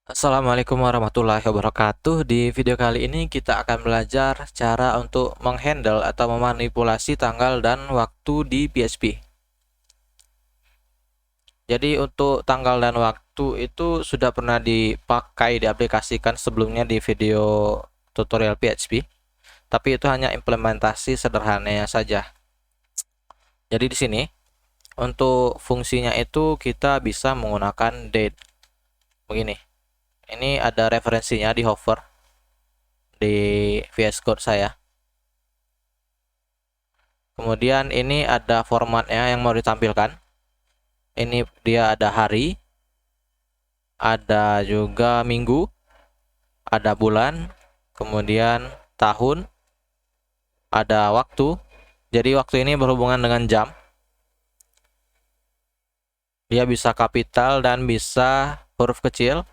Assalamualaikum warahmatullahi wabarakatuh. Di video kali ini kita akan belajar cara untuk menghandle atau memanipulasi tanggal dan waktu di PHP. Jadi untuk tanggal dan waktu itu sudah pernah dipakai, diaplikasikan sebelumnya di video tutorial PHP, tapi itu hanya implementasi sederhananya saja. Jadi di sini untuk fungsinya itu kita bisa menggunakan date. Begini. Ini ada referensinya di hover di VS Code saya. Kemudian ini ada formatnya yang mau ditampilkan. Ini dia ada hari, ada juga minggu, ada bulan, kemudian tahun, ada waktu. Jadi waktu ini berhubungan dengan jam. Dia bisa kapital dan bisa huruf kecil.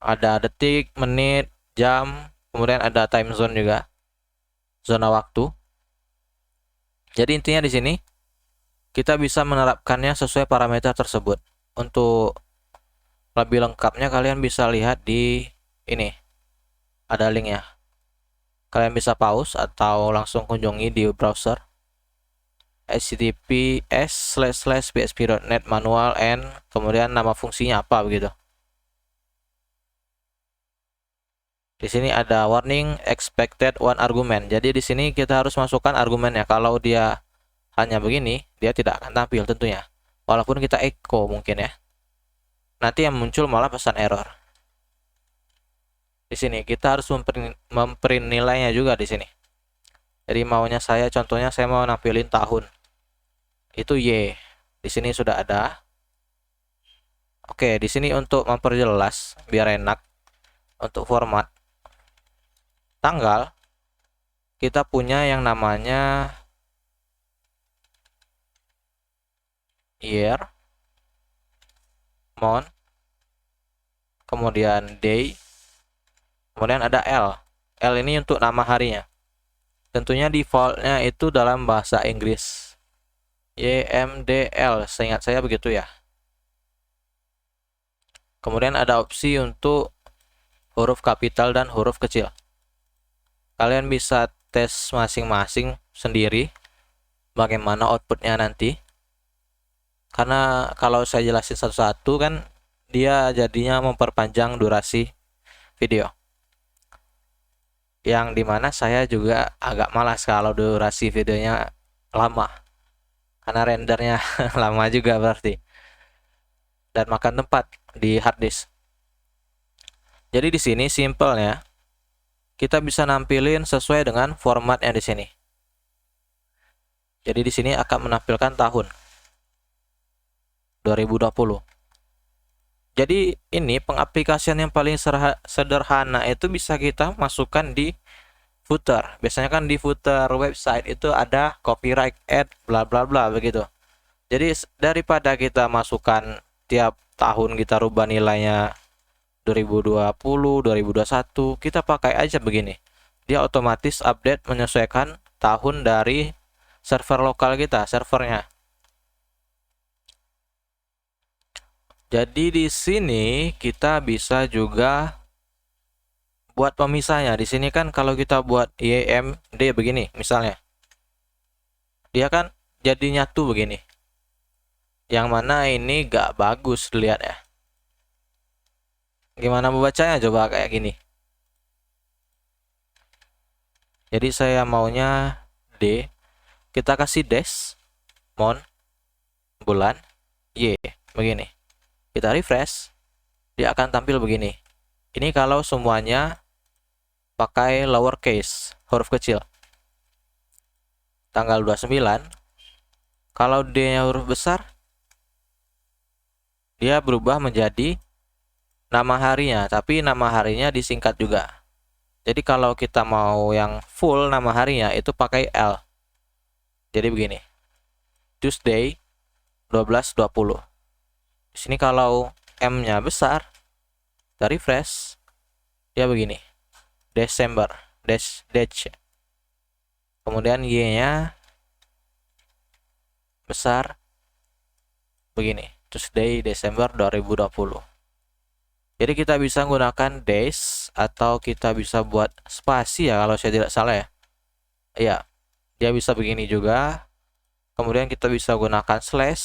Ada detik, menit, jam, kemudian ada time zone juga. Zona waktu. Jadi intinya di sini kita bisa menerapkannya sesuai parameter tersebut. Untuk lebih lengkapnya kalian bisa lihat di ini. Ada linknya. Kalian bisa pause atau langsung kunjungi di browser https://php.net manual and kemudian nama fungsinya apa begitu. Di sini ada warning expected one argument. Jadi di sini kita harus masukkan argumennya. Kalau dia hanya begini, dia tidak akan tampil tentunya. Walaupun kita echo mungkin ya. Nanti yang muncul malah pesan error. Di sini kita harus memprint nilainya juga di sini. Jadi maunya saya, contohnya saya mau nampilin tahun. Itu Y. Di sini sudah ada. Oke, di sini untuk memperjelas biar enak untuk format tanggal, kita punya yang namanya year, month, kemudian day, kemudian ada L. L ini untuk nama harinya. Tentunya defaultnya itu dalam bahasa Inggris. YMDL, seingat saya begitu ya. Kemudian ada opsi untuk huruf kapital dan huruf kecil. Kalian bisa tes masing-masing sendiri bagaimana outputnya nanti. Karena kalau saya jelasin satu-satu kan dia jadinya memperpanjang durasi video. Yang dimana saya juga agak malas kalau durasi videonya lama. Karena rendernya lama juga berarti. Dan makan tempat di hard disk. Jadi di sini simpelnya kita bisa nampilin sesuai dengan formatnya di sini. Jadi di sini akan menampilkan tahun 2020. Jadi ini pengaplikasian yang paling sederhana itu bisa kita masukkan di footer. Biasanya kan di footer website itu ada copyright ad bla bla bla begitu. Jadi daripada kita masukkan tiap tahun kita rubah nilainya 2020, 2021, kita pakai aja begini. Dia otomatis update menyesuaikan tahun dari server lokal kita, servernya. Jadi di sini kita bisa juga buat pemisahnya. Di sini kan kalau kita buat YMD begini misalnya. Dia kan jadi nyatu begini. Yang mana ini gak bagus dilihat ya. Gimana membacanya coba kayak gini. Jadi saya maunya D. Kita kasih dash, mon, bulan, Y. Begini. Kita refresh. Dia akan tampil begini. Ini kalau semuanya pakai lowercase, huruf kecil. Tanggal 29. Kalau D-nya huruf besar, dia berubah menjadi nama harinya, tapi nama harinya disingkat juga. Jadi kalau kita mau yang full nama harinya itu pakai L. Jadi begini. Tuesday 12.20. Di sini kalau M-nya besar, kita refresh, dia begini. Desember, dash. Kemudian Y-nya besar begini. Tuesday Desember 2020. Jadi kita bisa menggunakan dash atau kita bisa buat spasi ya kalau saya tidak salah ya. Iya, dia bisa begini juga. Kemudian kita bisa gunakan slash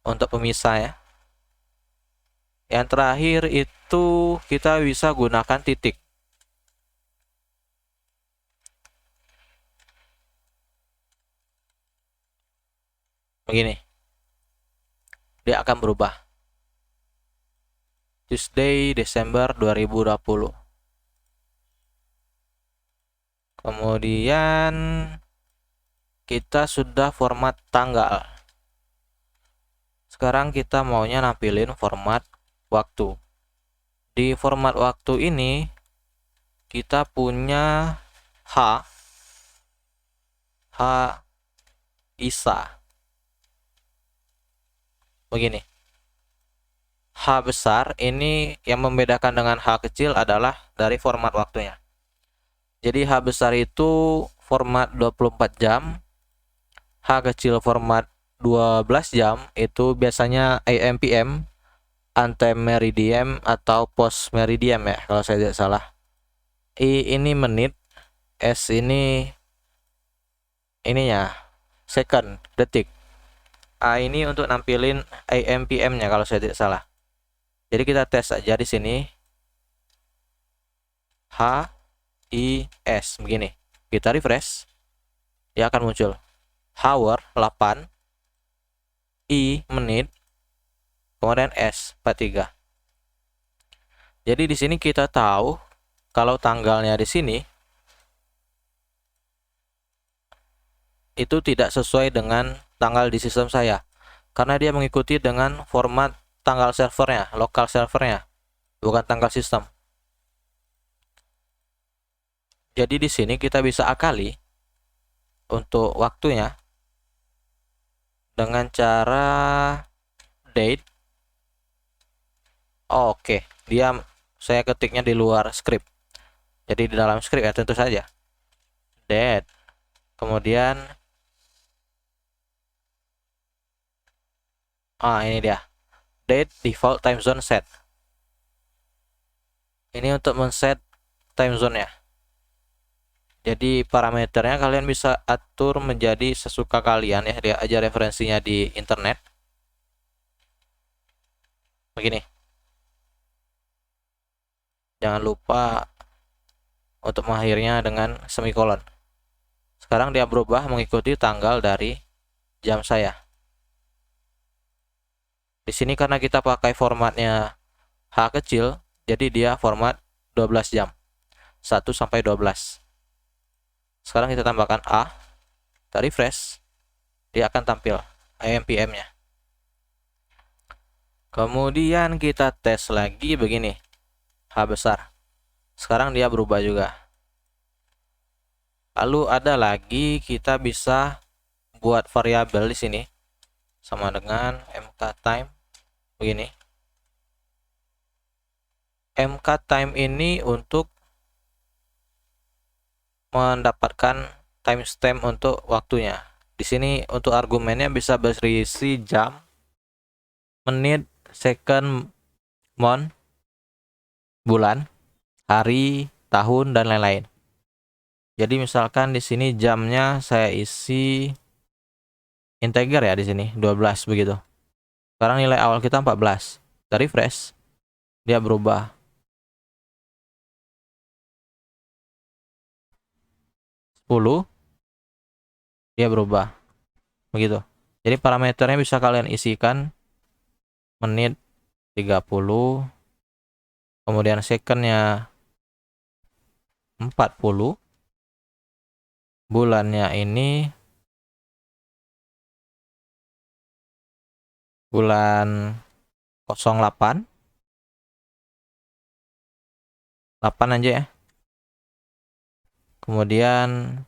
untuk pemisah ya. Yang terakhir itu kita bisa gunakan titik. Begini. Dia akan berubah. Tuesday, Desember 2020. Kemudian kita sudah format tanggal. Sekarang kita maunya nampilin format waktu. Di format waktu ini kita punya H ISA. Begini. H besar ini yang membedakan dengan H kecil adalah dari format waktunya. Jadi H besar itu format 24 jam, H kecil format 12 jam, itu biasanya AM PM, ante meridian atau post meridian ya kalau saya tidak salah. I ini menit, S ini ininya second, detik. A ini untuk nampilin AM PM-nya kalau saya tidak salah. Jadi kita tes aja di sini. H I S begini. Kita refresh. Dia akan muncul hour 8, I menit, kemudian S 43. Jadi di sini kita tahu kalau tanggalnya di sini itu tidak sesuai dengan tanggal di sistem saya, karena dia mengikuti dengan format tanggal servernya, lokal servernya, bukan tanggal sistem. Jadi di sini kita bisa akali untuk waktunya dengan cara date. Oke, dia saya ketiknya di luar script. Jadi di dalam script ya tentu saja. Date. Kemudian ini dia. Date default time zone set. Ini untuk men-set time zone ya. Jadi parameternya kalian bisa atur menjadi sesuka kalian ya. Dia aja referensinya di internet. Begini. Jangan lupa untuk mengakhirinya dengan semikolon. Sekarang dia berubah mengikuti tanggal dari jam saya. Di sini karena kita pakai formatnya H kecil, jadi dia format 12 jam. 1 sampai 12. Sekarang kita tambahkan A, kita refresh, dia akan tampil AM PM-nya. Kemudian kita tes lagi begini, H besar. Sekarang dia berubah juga. Lalu ada lagi kita bisa buat variabel di sini sama dengan mk time begini. MK time ini untuk mendapatkan timestamp untuk waktunya. Di sini untuk argumennya bisa berisi jam, menit, second, month, bulan, hari, tahun, dan lain-lain. Jadi misalkan di sini jamnya saya isi integer ya, di sini 12 begitu. Sekarang nilai awal kita 14. Kita refresh, dia berubah. 10, dia berubah. Begitu. Jadi parameternya bisa kalian isikan menit 30, kemudian secondnya 40, bulannya ini bulan 08, 8 aja ya. Kemudian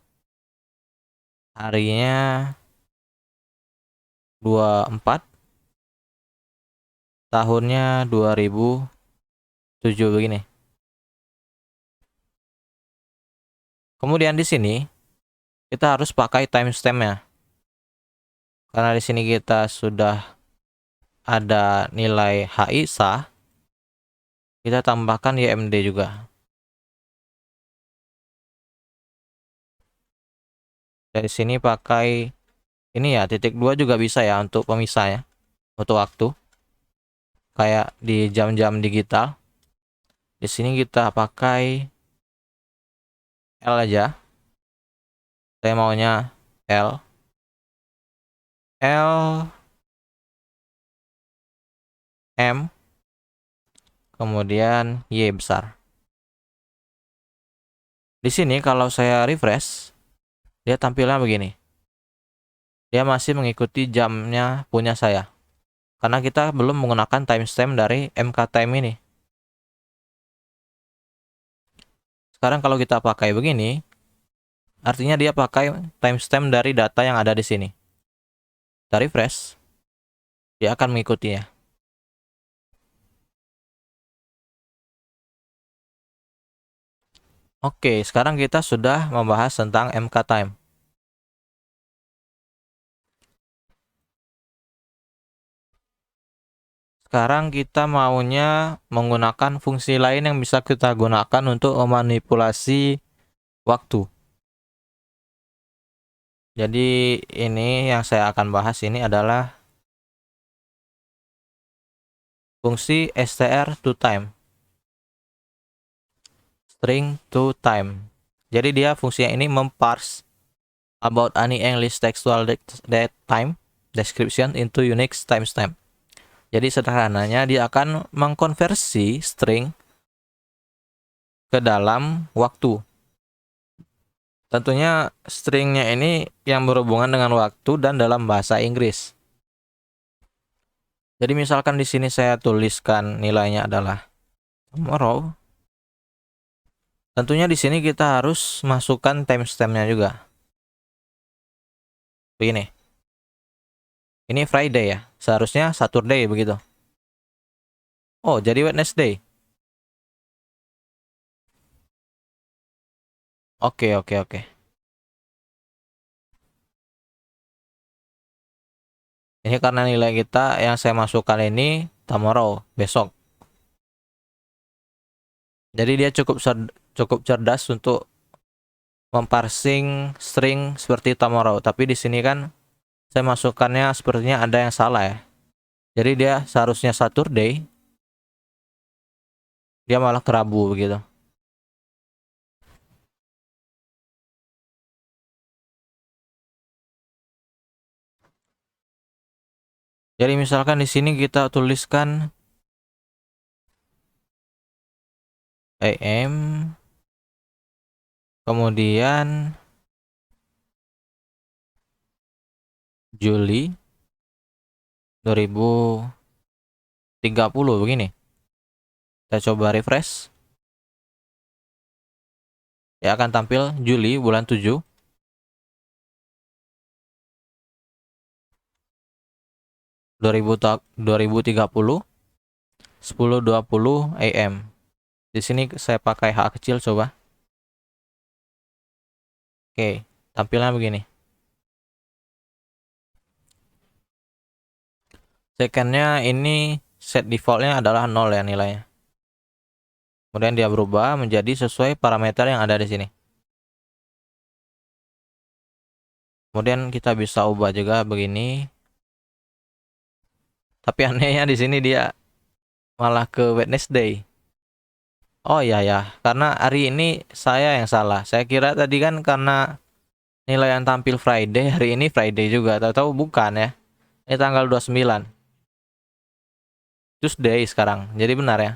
harinya 24, tahunnya 2007 begini. Kemudian di sini kita harus pakai timestamp-nya. Karena di sini kita sudah ada nilai HI sah, Kita tambahkan YMD juga. Dari sini pakai ini ya, titik 2 juga bisa ya untuk pemisahnya, untuk waktu. Kayak di jam-jam digital. Di sini kita pakai L aja. Saya maunya L. L, M, kemudian Y besar. Di sini kalau saya refresh, dia tampilnya begini. Dia masih mengikuti jamnya punya saya. Karena kita belum menggunakan timestamp dari MKTime ini. Sekarang kalau kita pakai begini, artinya dia pakai timestamp dari data yang ada di sini. Kita refresh, dia akan mengikutinya. Oke, sekarang kita sudah membahas tentang MKTime. Sekarang kita maunya menggunakan fungsi lain yang bisa kita gunakan untuk memanipulasi waktu. Jadi ini yang saya akan bahas ini adalah fungsi str to time. String to time. Jadi dia fungsinya ini memparse about any English textual date time description into Unix timestamp. Jadi sederhananya dia akan mengkonversi string ke dalam waktu. Tentunya stringnya ini yang berhubungan dengan waktu dan dalam bahasa Inggris. Jadi misalkan di sini saya tuliskan nilainya adalah tomorrow. Tentunya di sini kita harus masukkan timestampnya juga. Begini. Ini Friday ya. Seharusnya Saturday begitu. Oh, jadi Wednesday. Oke. Ini karena nilai kita yang saya masukkan ini tomorrow, besok. Jadi dia cukup cerdas untuk memparsing string seperti tomorrow. Tapi di sini kan saya masukkannya sepertinya ada yang salah ya. Jadi dia seharusnya Saturday, dia malah ke Rabu begitu. Jadi misalkan di sini kita tuliskan AM, kemudian Juli 2030 begini. Kita coba refresh. Ya akan tampil Juli bulan 7 2030 10.20 AM. Di sini saya pakai H kecil coba. Oke, tampilnya begini. Secondnya ini set defaultnya adalah 0 ya nilainya. Kemudian dia berubah menjadi sesuai parameter yang ada di sini. Kemudian kita bisa ubah juga begini. Tapi anehnya di sini dia malah ke Wednesday. Oh iya ya, karena hari ini saya yang salah. Saya kira tadi kan karena nilai yang tampil Friday, hari ini Friday juga. Tahu-tahu bukan ya. Ini tanggal 29. Tuesday sekarang. Jadi benar ya.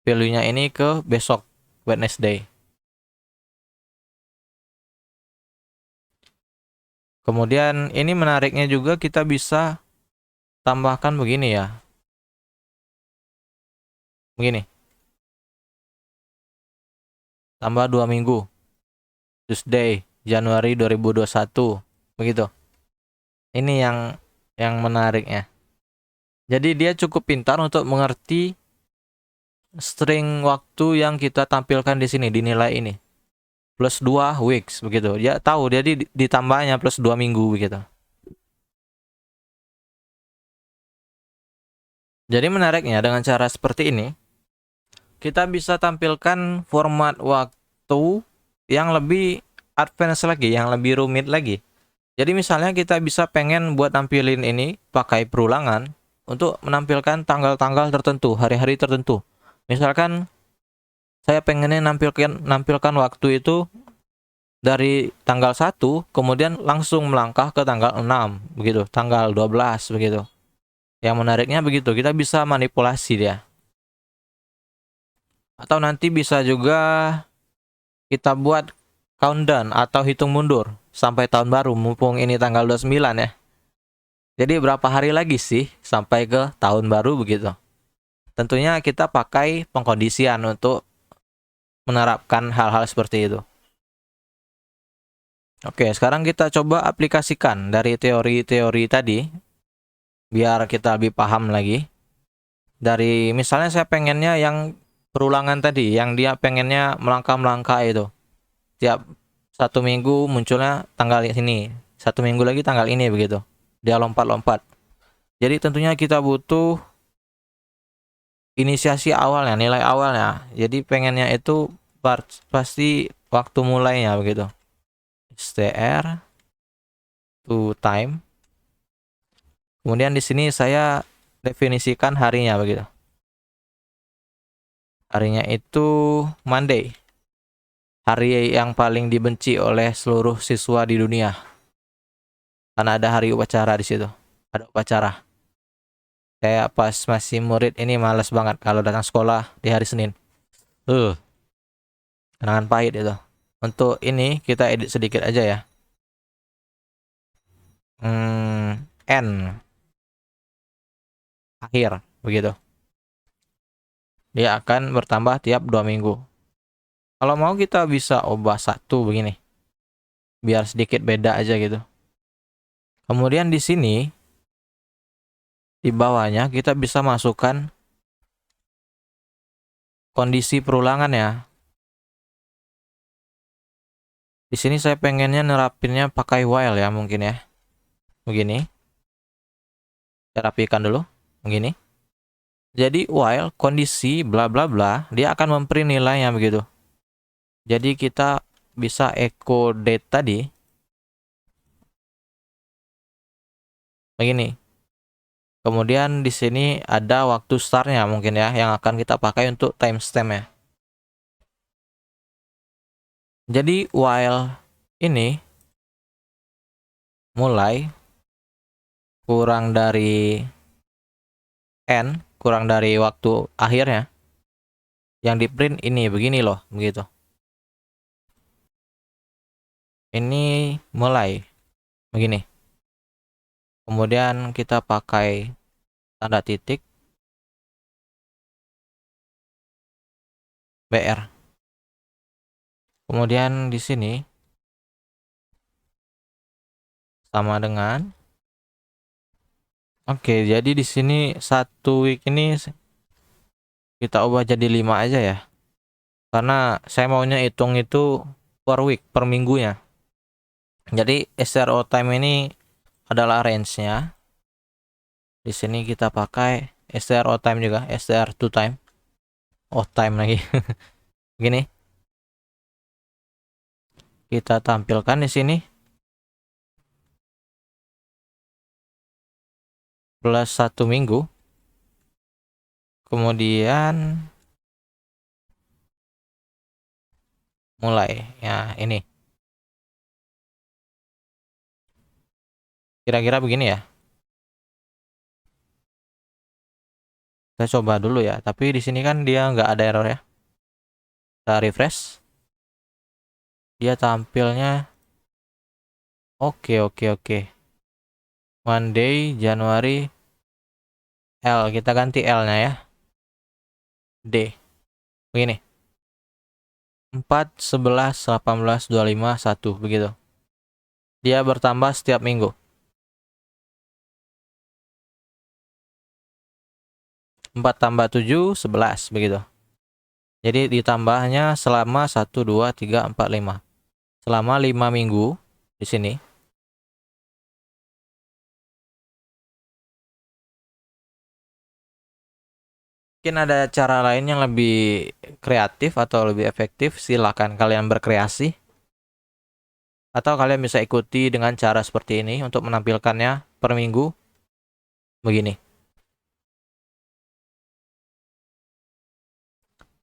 Value-nya ini ke besok, Wednesday. Kemudian ini menariknya juga kita bisa tambahkan begini ya. Begini. Tambah 2 minggu. Tuesday, Januari 2021. Begitu. Ini yang menariknya. Jadi dia cukup pintar untuk mengerti string waktu yang kita tampilkan di sini, di nilai ini. Plus 2 weeks begitu. Dia tahu, jadi ditambahnya plus 2 minggu begitu. Jadi menariknya dengan cara seperti ini, kita bisa tampilkan format waktu yang lebih advance lagi, yang lebih rumit lagi. Jadi misalnya kita bisa pengen buat tampilin ini pakai perulangan untuk menampilkan tanggal-tanggal tertentu, hari-hari tertentu. Misalkan saya pengennya nampilkan waktu itu dari tanggal 1 kemudian langsung melangkah ke tanggal 6 begitu, tanggal 12 begitu. Yang menariknya begitu, kita bisa manipulasi dia. Atau nanti bisa juga kita buat countdown atau hitung mundur sampai tahun baru, mumpung ini tanggal 29 ya. Jadi berapa hari lagi sih sampai ke tahun baru begitu. Tentunya kita pakai pengkondisian untuk menerapkan hal-hal seperti itu. Oke, sekarang kita coba aplikasikan dari teori-teori tadi biar kita lebih paham lagi. Dari misalnya saya pengennya yang perulangan tadi, yang dia pengennya melangkah-melangkah itu. Tiap 1 minggu munculnya tanggal ini, 1 minggu lagi tanggal ini begitu. Dia lompat-lompat. Jadi tentunya kita butuh inisiasi awalnya, nilai awalnya. Jadi pengennya itu pasti waktu mulainya begitu. str to time. Kemudian di sini saya definisikan harinya begitu. Harinya itu Monday. Hari yang paling dibenci oleh seluruh siswa di dunia. Karena ada hari upacara di situ. Ada upacara. Kayak pas masih murid ini males banget kalau datang sekolah di hari Senin. Kenangan pahit itu. Untuk ini kita edit sedikit aja ya. N akhir begitu. Dia akan bertambah tiap 2 minggu. Kalau mau kita bisa ubah 1 begini. Biar sedikit beda aja gitu. Kemudian di sini di bawahnya kita bisa masukkan kondisi perulangan ya. Di sini saya pengennya nerapinnya pakai while ya mungkin ya. Begini. Saya rapikan dulu. Begini. Jadi while kondisi bla bla bla, dia akan memprint nilainya begitu. Jadi kita bisa echo date tadi. Begini. Kemudian di sini ada waktu startnya mungkin ya yang akan kita pakai untuk timestamp ya. Jadi while ini mulai kurang dari n, kurang dari waktu akhirnya. Yang di print ini begini loh, begitu. Ini mulai begini. Kemudian kita pakai tanda titik BR. Kemudian di sini sama dengan Oke, jadi di sini 1 week ini kita ubah jadi 5 aja ya. Karena saya maunya hitung itu per week, per minggunya. Jadi SRO time ini adalah range-nya. Di sini kita pakai STR on time juga, STR to time. Oh, time lagi. Gini. Kita tampilkan di sini. Plus 1 minggu. Kemudian mulai. Ya, ini. Kira-kira begini ya. Saya coba dulu ya. Tapi di sini kan dia nggak ada error ya. Kita refresh. Dia tampilnya. Oke, oke, oke. Monday, Januari. L. Kita ganti L-nya ya. D. Begini. 4, 11, 18, 25, 1. Begitu. Dia bertambah setiap minggu. 4 tambah 7, 11 begitu. Jadi ditambahnya selama 1, 2, 3, 4, 5. Selama 5 minggu di sini. Mungkin ada cara lain yang lebih kreatif atau lebih efektif, silakan kalian berkreasi. Atau kalian bisa ikuti dengan cara seperti ini untuk menampilkannya per minggu. Begini.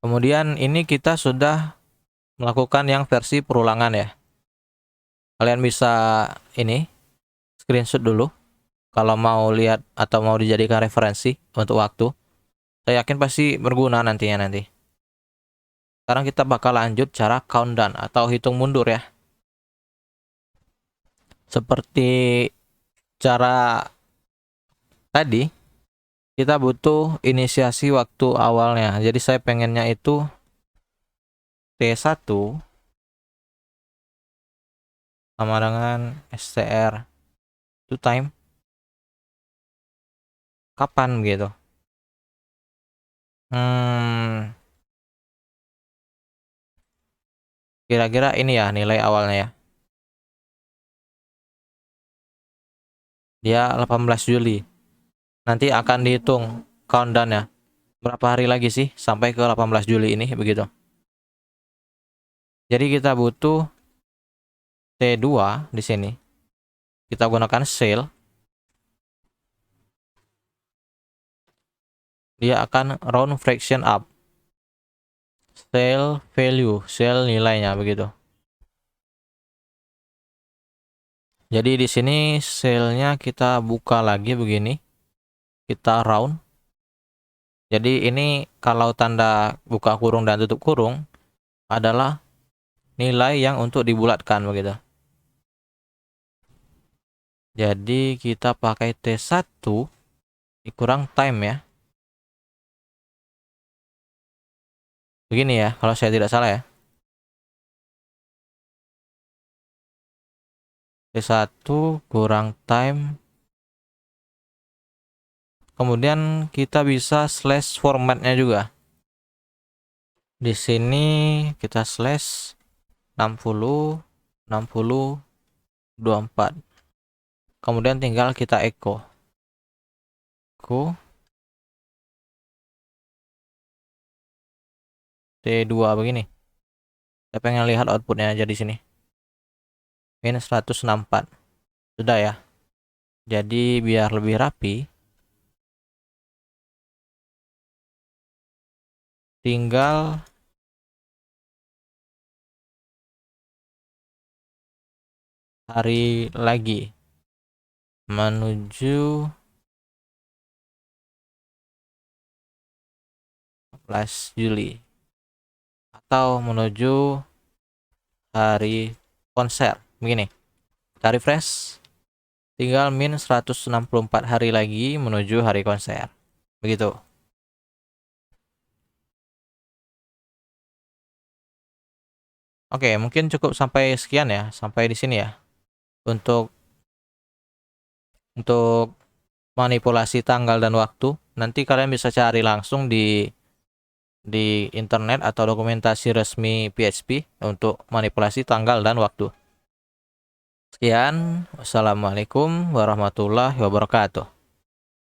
Kemudian ini kita sudah melakukan yang versi perulangan ya. Kalian bisa ini screenshot dulu kalau mau lihat atau mau dijadikan referensi untuk waktu. Saya yakin pasti berguna nantinya nanti. Sekarang kita bakal lanjut cara countdown atau hitung mundur ya. Seperti cara tadi, kita butuh inisiasi waktu awalnya. Jadi saya pengennya itu T1 sama dengan str to time kapan gitu. Kira-kira ini ya nilai awalnya ya. Dia 18 Juli. Nanti akan dihitung countdown ya. Berapa hari lagi sih sampai ke 18 Juli ini begitu. Jadi kita butuh T2 di sini. Kita gunakan sale. Dia akan round fraction up. Sale value, sale nilainya begitu. Jadi di sini sale-nya kita buka lagi begini. Kita round. Jadi ini kalau tanda buka kurung dan tutup kurung adalah nilai yang untuk dibulatkan begitu. Jadi kita pakai T1 dikurang time ya. Begini ya, kalau saya tidak salah ya. T1 kurang time. Kemudian kita bisa slash formatnya juga. Di sini kita slash 60, 60, 24. Kemudian tinggal kita echo. T2 begini. Saya pengen lihat outputnya aja di sini. Min 164. Sudah ya. Jadi biar lebih rapi, tinggal hari lagi menuju 14 Juli atau menuju hari konser begini. Kita refresh, tinggal min 164 hari lagi menuju hari konser begitu. Oke, mungkin cukup sampai sekian ya, sampai di sini ya untuk manipulasi tanggal dan waktu. Nanti kalian bisa cari langsung di internet atau dokumentasi resmi PHP untuk manipulasi tanggal dan waktu. Sekian, wassalamualaikum warahmatullahi wabarakatuh.